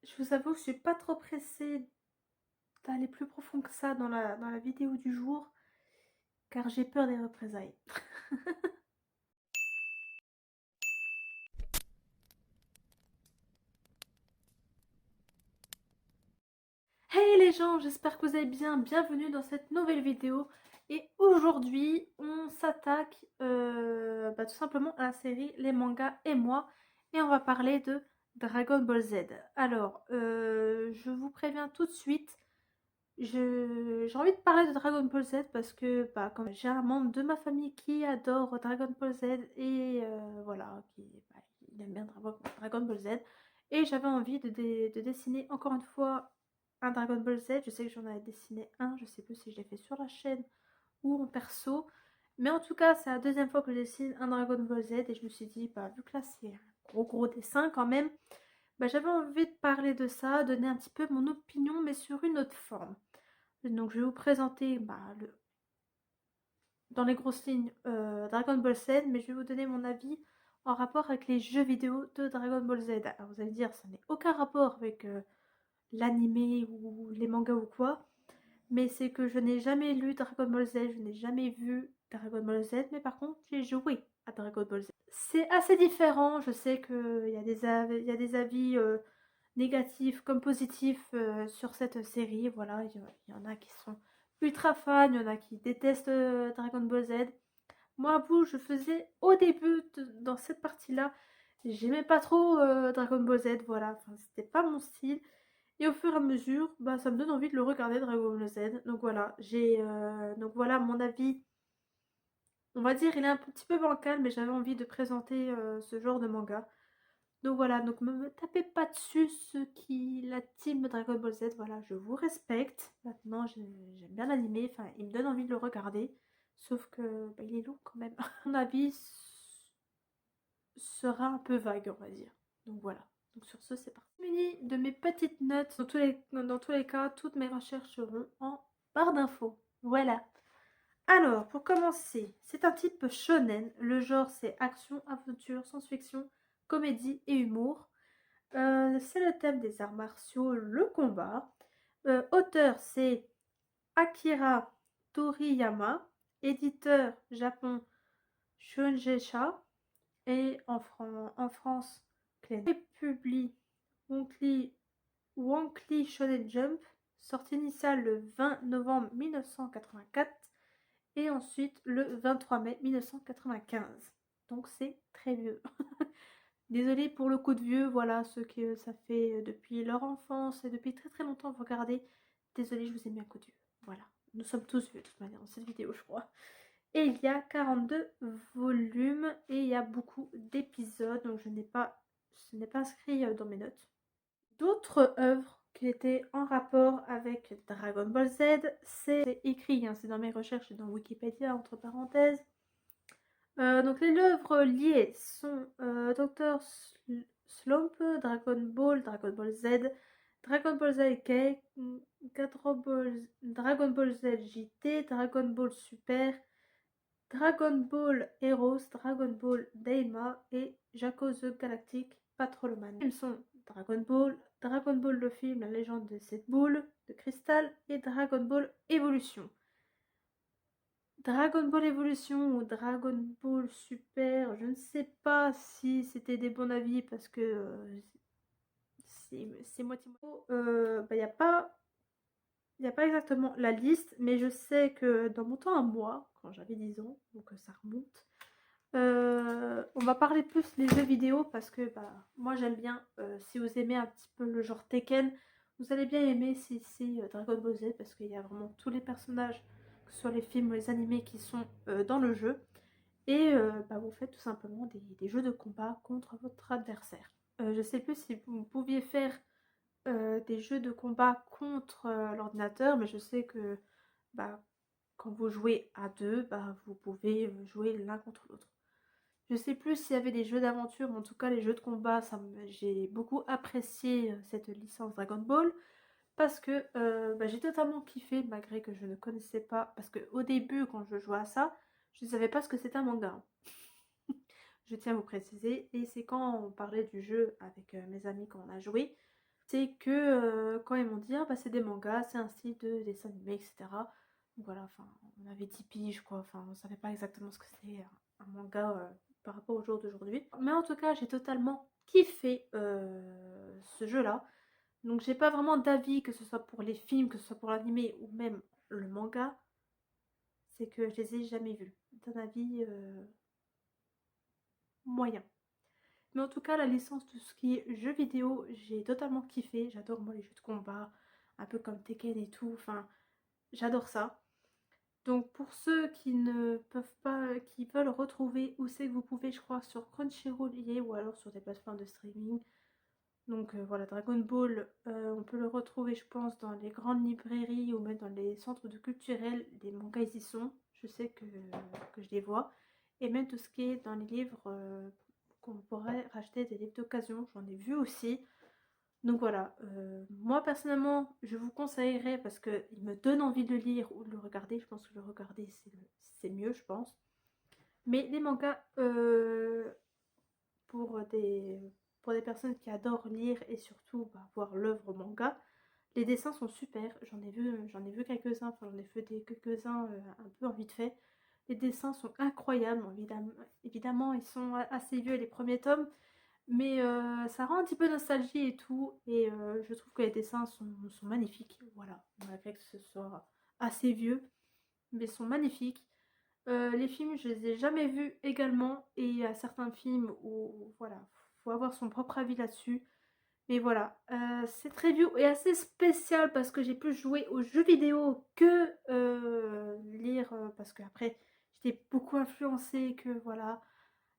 Je vous avoue que je suis pas trop pressée d'aller plus profond que ça dans la vidéo du jour, car j'ai peur des représailles. Hey les gens, j'espère que vous allez bien, bienvenue dans cette nouvelle vidéo. Et aujourd'hui, on s'attaque tout simplement à la série Les mangas et moi. Et on va parler de Dragon Ball Z. Alors, je vous préviens tout de suite, j'ai envie de parler de Dragon Ball Z parce que comme j'ai un membre de ma famille qui adore Dragon Ball Z et voilà, il aime bien Dragon Ball Z. Et j'avais envie de dessiner encore une fois un Dragon Ball Z. Je sais que j'en avais dessiné un, je sais plus si je l'ai fait sur la chaîne ou en perso. Mais en tout cas, c'est la deuxième fois que je dessine un Dragon Ball Z et je me suis dit, vu que là c'est un gros dessin quand même, j'avais envie de parler de ça, donner un petit peu mon opinion, mais sur une autre forme. Donc je vais vous présenter dans les grosses lignes Dragon Ball Z, mais je vais vous donner mon avis en rapport avec les jeux vidéo de Dragon Ball Z. Alors vous allez dire, ça n'a aucun rapport avec l'animé ou les mangas ou quoi, mais c'est que je n'ai jamais lu Dragon Ball Z, je n'ai jamais vu Dragon Ball Z, mais par contre j'ai joué à Dragon Ball Z. C'est assez différent, je sais qu'il y a il y a des avis négatifs comme positifs sur cette série. Voilà, il y en a qui sont ultra fans, il y en a qui détestent Dragon Ball Z. Moi, vous, je faisais au début, dans cette partie-là, j'aimais pas trop Dragon Ball Z, voilà, enfin, c'était pas mon style. Et au fur et à mesure, ça me donne envie de le regarder, Dragon Ball Z. Donc voilà, donc voilà mon avis. On va dire, il est un petit peu bancal, mais j'avais envie de présenter ce genre de manga. Donc voilà, donc me tapez pas dessus ceux qui la team Dragon Ball Z, voilà, je vous respecte. Maintenant, j'aime bien l'animé, enfin, il me donne envie de le regarder. Sauf que il est long quand même. Mon avis sera un peu vague, on va dire. Donc voilà. Donc sur ce, c'est parti. Muni de mes petites notes. Dans tous les cas, toutes mes recherches seront en barre d'infos. Voilà. Alors, pour commencer, c'est un type shonen. Le genre, c'est action, aventure, science-fiction, comédie et humour. C'est le thème des arts martiaux, le combat. Auteur, c'est Akira Toriyama. Éditeur, Japon, Shueisha. Et en France, Clen. Et publie Weekly Shonen Jump, sortie initiale le 20 novembre 1984 et ensuite le 23 mai 1995. Donc c'est très vieux. Désolée pour le coup de vieux, voilà, ceux que ça fait depuis leur enfance et depuis très très longtemps, vous regardez. Désolée, je vous ai mis un coup de vieux. Voilà, nous sommes tous vieux de toute manière dans cette vidéo, je crois. Et il y a 42 volumes et il y a beaucoup d'épisodes, donc ce n'est pas inscrit dans mes notes. D'autres œuvres qui étaient en rapport avec Dragon Ball Z, c'est écrit, hein, c'est dans mes recherches et dans Wikipédia, entre parenthèses. Donc les œuvres liées sont Dr. Slump, Dragon Ball Z, Dragon Ball Z K, Dragon Ball Z JT, Dragon Ball Super, Dragon Ball Heroes, Dragon Ball Daima et Jaco the Galactic Patrolman. Ils sont Dragon Ball, Dragon Ball le film, la légende de cette boule de cristal et Dragon Ball Evolution. Dragon Ball Evolution ou Dragon Ball Super, je ne sais pas si c'était des bons avis parce que c'est moitié-moitié. Il n'y a pas exactement la liste, mais je sais que dans mon temps à moi, quand j'avais 10 ans, donc ça remonte, on va parler plus des jeux vidéo parce que moi j'aime bien, si vous aimez un petit peu le genre Tekken, vous allez bien aimer si c'est Dragon Ball Z parce qu'il y a vraiment tous les personnages, que ce soit les films ou les animés qui sont dans le jeu. Et vous faites tout simplement des jeux de combat contre votre adversaire. Je sais plus si vous pouviez faire des jeux de combat contre l'ordinateur, mais je sais que bah, quand vous jouez à deux, vous pouvez jouer l'un contre l'autre. Je sais plus s'il y avait des jeux d'aventure, mais en tout cas les jeux de combat, j'ai beaucoup apprécié cette licence Dragon Ball parce que j'ai totalement kiffé malgré que je ne connaissais pas, parce qu'au début quand je jouais à ça, je ne savais pas ce que c'était un manga. Je tiens à vous préciser, et c'est quand on parlait du jeu avec mes amis quand on a joué, C'est que quand ils m'ont dit: «Ah bah, c'est des mangas, c'est un style de dessin animé» et cetera. Donc voilà, enfin, on avait 10 piges quoi, enfin, on savait pas exactement ce que c'est un manga, par rapport au jour d'aujourd'hui. Mais en tout cas, j'ai totalement kiffé, ce jeu-là. Donc j'ai pas vraiment d'avis, que ce soit pour les films, que ce soit pour l'animé ou même le manga, c'est que je les ai jamais vus. D'un avis, moyen. Mais en tout cas, la licence, tout ce qui est jeux vidéo, j'ai totalement kiffé. J'adore moi les jeux de combat, un peu comme Tekken et tout. Enfin, j'adore ça. Donc pour ceux qui ne peuvent pas, qui veulent retrouver où c'est que vous pouvez, je crois, sur Crunchyroll y est, ou alors sur des plateformes de streaming. Donc voilà, Dragon Ball, on peut le retrouver, je pense, dans les grandes librairies ou même dans les centres de culturels. Les mangas, ils y sont. Je sais que je les vois. Et même tout ce qui est dans les livres, qu'on pourrait racheter des livres d'occasion, j'en ai vu aussi. Donc voilà, moi personnellement, je vous conseillerais parce qu'il me donne envie de le lire ou de le regarder. Je pense que le regarder, c'est mieux, je pense. Mais les mangas, pour des, pour des personnes qui adorent lire et surtout bah, voir l'œuvre manga, les dessins sont super. J'en ai vu quelques-uns, enfin j'en ai fait quelques-uns un peu en vite fait. Les dessins sont incroyables, évidemment ils sont assez vieux les premiers tomes, mais ça rend un petit peu nostalgie et tout, et je trouve que les dessins sont magnifiques, voilà, malgré que ce soit assez vieux, mais sont magnifiques. Les films, je les ai jamais vus également, et il y a certains films où, voilà, faut avoir son propre avis là-dessus. Mais voilà, cette review est assez spéciale parce que j'ai pu jouer aux jeux vidéo que lire, parce qu'après, j'étais beaucoup influencée que voilà,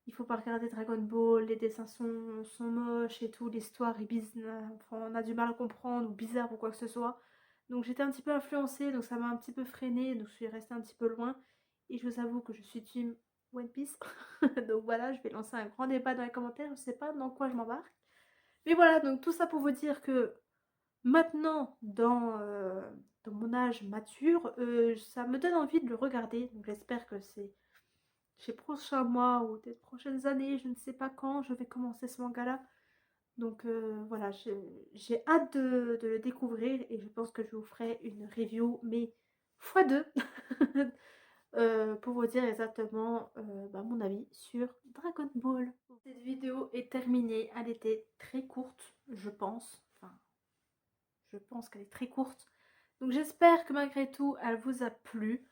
il faut pas regarder Dragon Ball, les dessins sont moches et tout, l'histoire est bizarre, enfin, on a du mal à comprendre ou bizarre ou quoi que ce soit. Donc j'étais un petit peu influencée, donc ça m'a un petit peu freinée, donc je suis restée un petit peu loin. Et je vous avoue que je suis team One Piece. Donc voilà, je vais lancer un grand débat dans les commentaires, je sais pas dans quoi je m'embarque. Mais voilà, donc tout ça pour vous dire que maintenant, dans mon âge mature, ça me donne envie de le regarder. Donc j'espère que c'est ces prochains mois ou des prochaines années, je ne sais pas quand je vais commencer ce manga-là. Donc voilà, j'ai hâte de le découvrir et je pense que je vous ferai une review, mais x2, pour vous dire exactement bah, mon avis sur Dragon Ball. Cette vidéo est terminée, elle était très courte, je pense. Enfin, je pense qu'elle est très courte. Donc j'espère que malgré tout, elle vous a plu.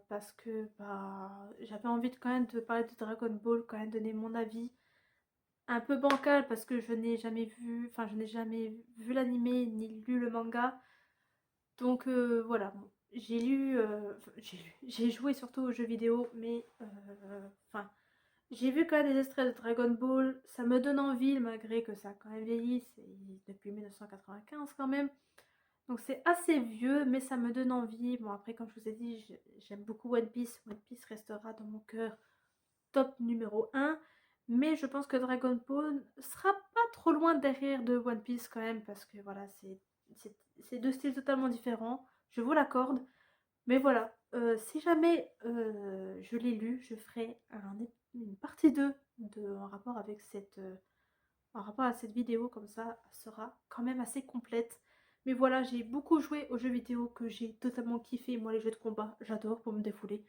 Parce que bah, j'avais envie de, quand même de parler de Dragon Ball, quand même donner mon avis. Un peu bancal parce que je n'ai jamais vu, enfin je n'ai jamais vu l'animé ni lu le manga. Donc voilà, bon, j'ai joué surtout aux jeux vidéo, mais enfin j'ai vu quand même des extraits de Dragon Ball, ça me donne envie malgré que ça a quand même vieilli, c'est depuis 1995 quand même. Donc c'est assez vieux, mais ça me donne envie. Bon après, comme je vous ai dit, j'aime beaucoup One Piece. One Piece restera dans mon cœur top numéro 1. Mais je pense que Dragon Ball sera pas trop loin derrière de One Piece quand même, parce que voilà, c'est deux styles totalement différents. Je vous l'accorde. Mais voilà, si jamais je l'ai lu, je ferai une partie 2 en rapport avec en rapport à cette vidéo, comme ça, elle sera quand même assez complète. Mais voilà, j'ai beaucoup joué aux jeux vidéo que j'ai totalement kiffé. Moi, les jeux de combat, j'adore pour me défouler.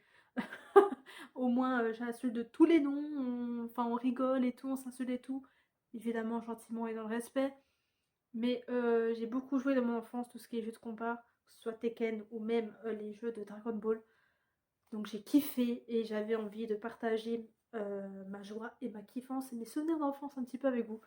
Au moins, j'insulte de tous les noms, enfin, on rigole et tout, on s'insulte et tout. Évidemment, gentiment et dans le respect. Mais j'ai beaucoup joué dans mon enfance, tout ce qui est jeux de combat, que ce soit Tekken ou même les jeux de Dragon Ball. Donc j'ai kiffé et j'avais envie de partager ma joie et ma kiffance et mes souvenirs d'enfance un petit peu avec vous.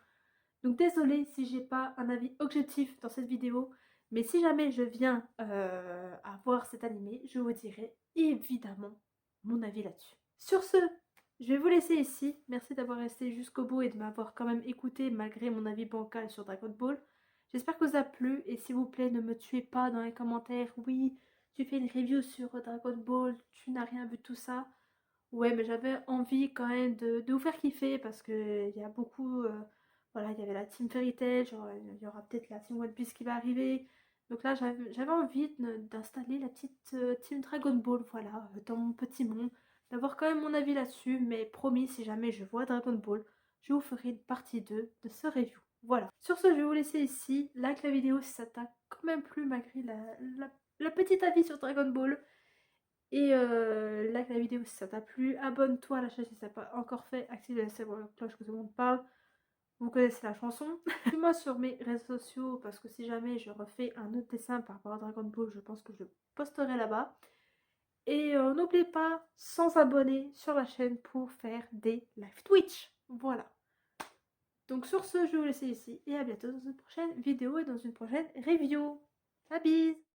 Donc désolée si j'ai pas un avis objectif dans cette vidéo, mais si jamais je viens à voir cet animé, je vous dirai évidemment mon avis là-dessus. Sur ce, je vais vous laisser ici. Merci d'avoir resté jusqu'au bout et de m'avoir quand même écouté malgré mon avis bancal sur Dragon Ball. J'espère que vous a plu et s'il vous plaît, ne me tuez pas dans les commentaires. Oui, tu fais une review sur Dragon Ball, tu n'as rien vu de tout ça. Ouais, mais j'avais envie quand même de vous faire kiffer parce que il y a beaucoup. Voilà, il y avait la Team Fairy Tail, genre, il y aura peut-être la Team One Piece qui va arriver. Donc là, j'avais envie d'installer la petite Team Dragon Ball, voilà, dans mon petit monde, d'avoir quand même mon avis là-dessus. Mais promis, si jamais je vois Dragon Ball, je vous ferai une partie 2 de ce review. Voilà. Sur ce, je vais vous laisser ici. Like la vidéo si ça t'a quand même plu malgré la petite avis sur Dragon Ball. Et like la vidéo si ça t'a plu. Abonne-toi à la chaîne si ça n'a pas encore fait. Active la cloche que tout le monde parle. Vous connaissez la chanson. Suis-moi sur mes réseaux sociaux parce que si jamais je refais un autre dessin par rapport à Dragon Ball, je pense que je le posterai là-bas. Et n'oubliez pas, sans abonner sur la chaîne pour faire des live Twitch. Voilà. Donc sur ce, je vais vous laisser ici et à bientôt dans une prochaine vidéo et dans une prochaine review. La bise!